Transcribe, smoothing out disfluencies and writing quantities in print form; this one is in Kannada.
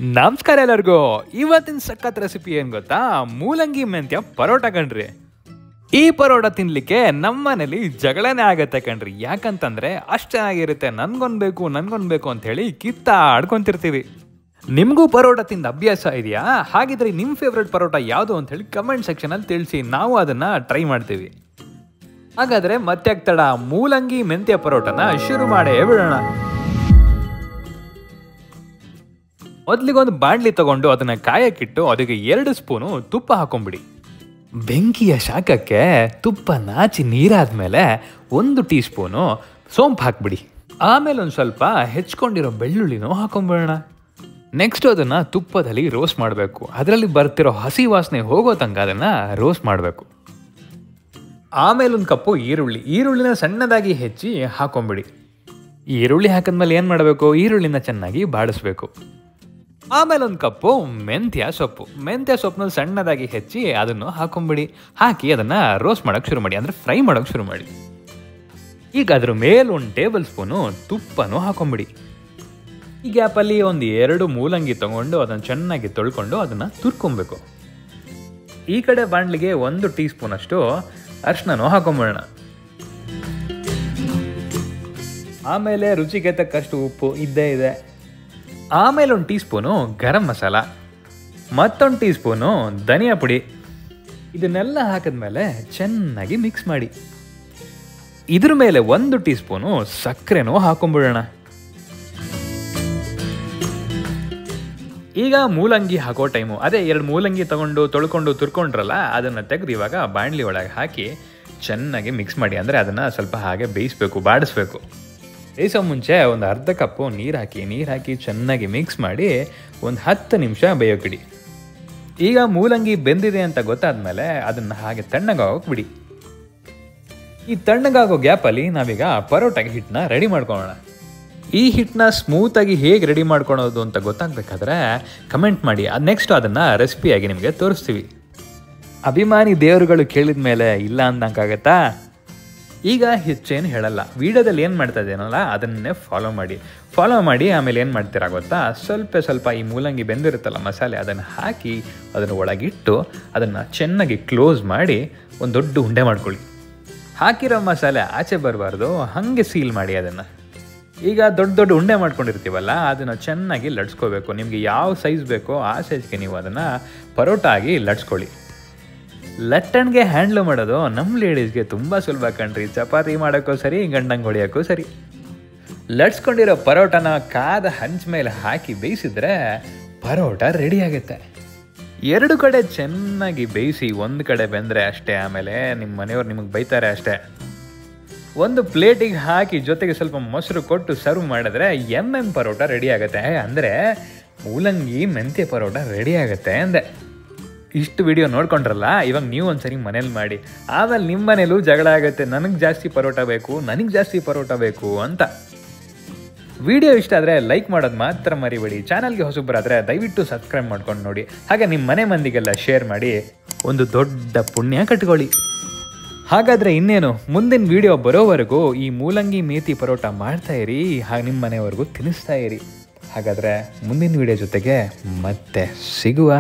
ನಮಸ್ಕಾರ ಎಲ್ಲರಿಗೂ. ಇವತ್ತಿನ ಸಖತ್ ರೆಸಿಪಿ ಏನು ಗೊತ್ತಾ? ಮೂಲಂಗಿ ಮೆಂತ್ಯ ಪರೋಟ ಕಣ್ರಿ. ಈ ಪರೋಟ ತಿನ್ಲಿಕ್ಕೆ ನಮ್ಮ ಮನೇಲಿ ಜಗಳನೇ ಆಗತ್ತೆ ಕಣ್ರಿ. ಯಾಕಂತಂದ್ರೆ ಅಷ್ಟು ಚೆನ್ನಾಗಿರುತ್ತೆ. ನನ್ಗೊಂಡ್ಬೇಕು ಅಂತ ಹೇಳಿ ಆಡ್ಕೊಂತಿರ್ತೀವಿ. ನಿಮಗೂ ಪರೋಟ ತಿಂದ ಅಭ್ಯಾಸ ಇದೆಯಾ? ಹಾಗಿದ್ರೆ ನಿಮ್ಮ ಫೇವ್ರೆಟ್ ಪರೋಟ ಯಾವುದು ಅಂತ ಹೇಳಿ ಕಮೆಂಟ್ ಸೆಕ್ಷನಲ್ಲಿ ತಿಳಿಸಿ. ನಾವು ಅದನ್ನ ಟ್ರೈ ಮಾಡ್ತೀವಿ. ಹಾಗಾದ್ರೆ ಮತ್ತೆ ತಡ, ಮೂಲಂಗಿ ಮೆಂತ್ಯ ಪರೋಟನ ಶುರು ಮಾಡೇ ಬಿಡೋಣ. ಮೊದಲಿಗೊಂದು ಬಾಣಲಿ ತಗೊಂಡು ಅದನ್ನ ಕಾಯಕ್ಕಿಟ್ಟು ಅದಕ್ಕೆ 2 ಸ್ಪೂನು ತುಪ್ಪ ಹಾಕೊಂಡ್ಬಿಡಿ. ಬೆಂಕಿಯ ಶಾಖಕ್ಕೆ ತುಪ್ಪ ನಾಚಿ ನೀರಾದ್ಮೇಲೆ 1 ಟೀ ಸ್ಪೂನು ಸೋಂಪು ಹಾಕ್ಬಿಡಿ. ಆಮೇಲೆ ಒಂದು ಸ್ವಲ್ಪ ಹೆಚ್ಕೊಂಡಿರೋ ಬೆಳ್ಳುಳ್ಳಿನೂ ಹಾಕೊಂಡ್ಬಿಡೋಣ. ನೆಕ್ಸ್ಟ್ ಅದನ್ನ ತುಪ್ಪದಲ್ಲಿ ರೋಸ್ಟ್ ಮಾಡಬೇಕು. ಅದರಲ್ಲಿ ಬರ್ತಿರೋ ಹಸಿ ವಾಸನೆ ಹೋಗೋ ತನಕ ಅದನ್ನ ರೋಸ್ಟ್ ಮಾಡಬೇಕು. ಆಮೇಲೆ 1 ಕಪ್ಪು ಈರುಳ್ಳಿನ ಸಣ್ಣದಾಗಿ ಹೆಚ್ಚಿ ಹಾಕೊಂಡ್ಬಿಡಿ. ಈರುಳ್ಳಿ ಹಾಕಿದ್ಮೇಲೆ ಏನು ಮಾಡಬೇಕು? ಈರುಳ್ಳಿನ ಚೆನ್ನಾಗಿ ಬಾಡಿಸ್ಬೇಕು. ಆಮೇಲೆ 1 ಕಪ್ಪು ಮೆಂತ್ಯ ಸೊಪ್ಪನ್ನ ಸಣ್ಣದಾಗಿ ಹೆಚ್ಚಿ ಅದನ್ನು ಹಾಕೊಂಡ್ಬಿಡಿ. ಹಾಕಿ ಅದನ್ನು ರೋಸ್ಟ್ ಮಾಡೋಕ್ಕೆ ಶುರು ಮಾಡಿ, ಅಂದರೆ ಫ್ರೈ ಮಾಡೋಕ್ಕೆ ಶುರು ಮಾಡಿ. ಈಗ ಅದ್ರ ಮೇಲೆ 1 ಟೇಬಲ್ ಸ್ಪೂನು ತುಪ್ಪನೂ ಹಾಕೊಂಡ್ಬಿಡಿ. ಈ ಗ್ಯಾಪಲ್ಲಿ 2 ಮೂಲಂಗಿ ತಗೊಂಡು ಅದನ್ನು ಚೆನ್ನಾಗಿ ತೊಳ್ಕೊಂಡು ಅದನ್ನು ತುರ್ಕೊಬೇಕು. ಈ ಕಡೆ ಬಾಣಲಿಗೆ 1 ಟೀ ಸ್ಪೂನ್ ಅಷ್ಟು ಅರಿಶಿನನೂ ಹಾಕೊಂಡ್ಬಿಡೋಣ. ಆಮೇಲೆ ರುಚಿಗೆ ತಕ್ಕಷ್ಟು ಉಪ್ಪು ಇದ್ದೇ ಇದೆ. ಆಮೇಲೆ 1 ಟೀ ಸ್ಪೂನು ಗರಂ ಮಸಾಲ, ಮತ್ತೊಂದು ಟೀ ಸ್ಪೂನು ಧನಿಯಾ ಪುಡಿ. ಇದನ್ನೆಲ್ಲ ಹಾಕಿದ್ಮೇಲೆ ಚೆನ್ನಾಗಿ ಮಿಕ್ಸ್ ಮಾಡಿ. ಇದ್ರ ಮೇಲೆ 1 ಟೀ ಸ್ಪೂನು ಸಕ್ಕರೆನೂ ಹಾಕೊಂಡ್ಬಿಡೋಣ. ಈಗ ಮೂಲಂಗಿ ಹಾಕೋ ಟೈಮು. ಅದೇ 2 ಮೂಲಂಗಿ ತಗೊಂಡು ತೊಳ್ಕೊಂಡು ತುರ್ಕೊಂಡ್ರಲ್ಲ, ಅದನ್ನು ತೆಗೆದು ಇವಾಗ ಬಾಣಲಿ ಒಳಗೆ ಹಾಕಿ ಚೆನ್ನಾಗಿ ಮಿಕ್ಸ್ ಮಾಡಿ. ಅಂದರೆ ಅದನ್ನು ಸ್ವಲ್ಪ ಹಾಗೆ ಬಾಡಿಸ್ಬೇಕು. ಬೇಯಿಸೋ ಮುಂಚೆ ಒಂದು ಅರ್ಧ ಕಪ್ಪು ನೀರು ಹಾಕಿ ಚೆನ್ನಾಗಿ ಮಿಕ್ಸ್ ಮಾಡಿ ಒಂದು 10 ನಿಮಿಷ ಬೇಯೋಕ್ಕಿಡಿ. ಈಗ ಮೂಲಂಗಿ ಬೆಂದಿದೆ ಅಂತ ಗೊತ್ತಾದ್ಮೇಲೆ ಅದನ್ನು ಹಾಗೆ ತಣ್ಣಗಾಗೋಕೆ ಬಿಡಿ. ಈ ತಣ್ಣಗಾಗೋ ಗ್ಯಾಪಲ್ಲಿ ನಾವೀಗ ಪರೋಟಗೆ ಹಿಟ್ಟನ್ನ ರೆಡಿ ಮಾಡ್ಕೊಳ್ಳೋಣ. ಈ ಹಿಟ್ಟನ್ನ ಸ್ಮೂತಾಗಿ ಹೇಗೆ ರೆಡಿ ಮಾಡ್ಕೊಳೋದು ಅಂತ ಗೊತ್ತಾಗಬೇಕಾದ್ರೆ ಕಮೆಂಟ್ ಮಾಡಿ. ನೆಕ್ಸ್ಟ್ ಅದನ್ನು ರೆಸಿಪಿಯಾಗಿ ನಿಮಗೆ ತೋರಿಸ್ತೀವಿ. ಅಭಿಮಾನಿ ದೇವರುಗಳು ಕೇಳಿದ ಮೇಲೆ ಇಲ್ಲ ಅಂದಂಗಾಗತ್ತಾ? ಈಗ ಹೆಚ್ಚೇನು ಹೇಳಲ್ಲ. ವಿಡಿಯೋದಲ್ಲಿ ಏನು ಮಾಡ್ತಾ ಇದ್ದೇನಲ್ಲ ಅದನ್ನೇ ಫಾಲೋ ಮಾಡಿ ಆಮೇಲೆ ಏನು ಮಾಡ್ತೀರಾ ಗೊತ್ತಾ? ಸ್ವಲ್ಪ ಈ ಮೂಲಂಗಿ ಬೆಂದಿರುತ್ತಲ್ಲ ಮಸಾಲೆ, ಅದನ್ನು ಹಾಕಿ ಅದನ್ನು ಒಳಗಿಟ್ಟು ಅದನ್ನು ಚೆನ್ನಾಗಿ ಕ್ಲೋಸ್ ಮಾಡಿ ಒಂದು ದೊಡ್ಡ ಉಂಡೆ ಮಾಡ್ಕೊಳ್ಳಿ. ಹಾಕಿರೋ ಮಸಾಲೆ ಆಚೆ ಬರಬಾರ್ದು, ಹಾಗೆ ಸೀಲ್ ಮಾಡಿ ಅದನ್ನು. ಈಗ ದೊಡ್ಡ ಉಂಡೆ ಮಾಡ್ಕೊಂಡಿರ್ತೀವಲ್ಲ ಅದನ್ನು ಚೆನ್ನಾಗಿ ಲಟ್ಸ್ಕೋಬೇಕು. ನಿಮಗೆ ಯಾವ ಸೈಜ್ ಬೇಕೋ ಆ ಸೈಜ್ಗೆ ನೀವು ಅದನ್ನು ಪರೋಟ ಆಗಿ ಲಟ್ಸ್ಕೊಳ್ಳಿ. ಲಟ್ಟಣ್ಗೆ ಹ್ಯಾಂಡ್ಲ್ ಮಾಡೋದು ನಮ್ಮ ಲೇಡೀಸ್ಗೆ ತುಂಬ ಸುಲಭ ಕಣ್ರಿ. ಚಪಾತಿ ಮಾಡೋಕ್ಕೂ ಸರಿ, ಗಂಡಂಗೆ ಹೊಡಿಯೋಕ್ಕೂ ಸರಿ. ಲಟ್ಸ್ಕೊಂಡಿರೋ ಪರೋಟನ ಕಾದ ಹಂಚ ಮೇಲೆ ಹಾಕಿ ಬೇಯಿಸಿದ್ರೆ ಪರೋಟ ರೆಡಿ ಆಗುತ್ತೆ. 2 ಕಡೆ ಚೆನ್ನಾಗಿ ಬೇಯಿಸಿ, 1 ಕಡೆ ಬೆಂದರೆ ಅಷ್ಟೇ. ಆಮೇಲೆ ನಿಮ್ಮ ಮನೆಯವ್ರು ನಿಮಗೆ ಬೈತಾರೆ ಅಷ್ಟೇ. ಒಂದು ಪ್ಲೇಟಿಗೆ ಹಾಕಿ ಜೊತೆಗೆ ಸ್ವಲ್ಪ ಮೊಸರು ಕೊಟ್ಟು ಸರ್ವ್ ಮಾಡಿದ್ರೆ ಪರೋಟ ರೆಡಿ ಆಗುತ್ತೆ. ಅಂದರೆ ಮೂಲಂಗಿ ಮೆಂತ್ಯ ಪರೋಟ ರೆಡಿ ಆಗುತ್ತೆ ಅಂದೆ. ಇಷ್ಟು ವಿಡಿಯೋ ನೋಡ್ಕೊಂಡ್ರಲ್ಲ, ಇವಾಗ ನೀವು ಒಂದ್ಸರಿ ಮನೇಲಿ ಮಾಡಿ. ಆಮೇಲೆ ನಿಮ್ಮ ಮನೇಲೂ ಜಗಳ ಆಗುತ್ತೆ, ನನಗೆ ಜಾಸ್ತಿ ಪರೋಟ ಬೇಕು ಅಂತ. ವಿಡಿಯೋ ಇಷ್ಟ ಆದರೆ ಲೈಕ್ ಮಾಡೋದು ಮಾತ್ರ ಮರಿಬೇಡಿ. ಚಾನಲ್ಗೆ ಹೊಸಬರಾದರೆ ದಯವಿಟ್ಟು ಸಬ್ಸ್ಕ್ರೈಬ್ ಮಾಡ್ಕೊಂಡು ನೋಡಿ. ಹಾಗೆ ನಿಮ್ಮ ಮನೆ ಮಂದಿಗೆಲ್ಲ ಶೇರ್ ಮಾಡಿ ಒಂದು ದೊಡ್ಡ ಪುಣ್ಯ ಕಟ್ಕೊಳ್ಳಿ. ಹಾಗಾದರೆ ಇನ್ನೇನು, ಮುಂದಿನ ವಿಡಿಯೋ ಬರೋವರೆಗೂ ಈ ಮೂಲಂಗಿ ಮೇಥಿ ಪರೋಟ ಮಾಡ್ತಾ ಇರಿ, ಹಾಗೆ ನಿಮ್ಮ ಮನೆಯವರೆಗೂ ತಿನ್ನಿಸ್ತಾ ಇರಿ. ಹಾಗಾದರೆ ಮುಂದಿನ ವಿಡಿಯೋ ಜೊತೆಗೆ ಮತ್ತೆ ಸಿಗುವ.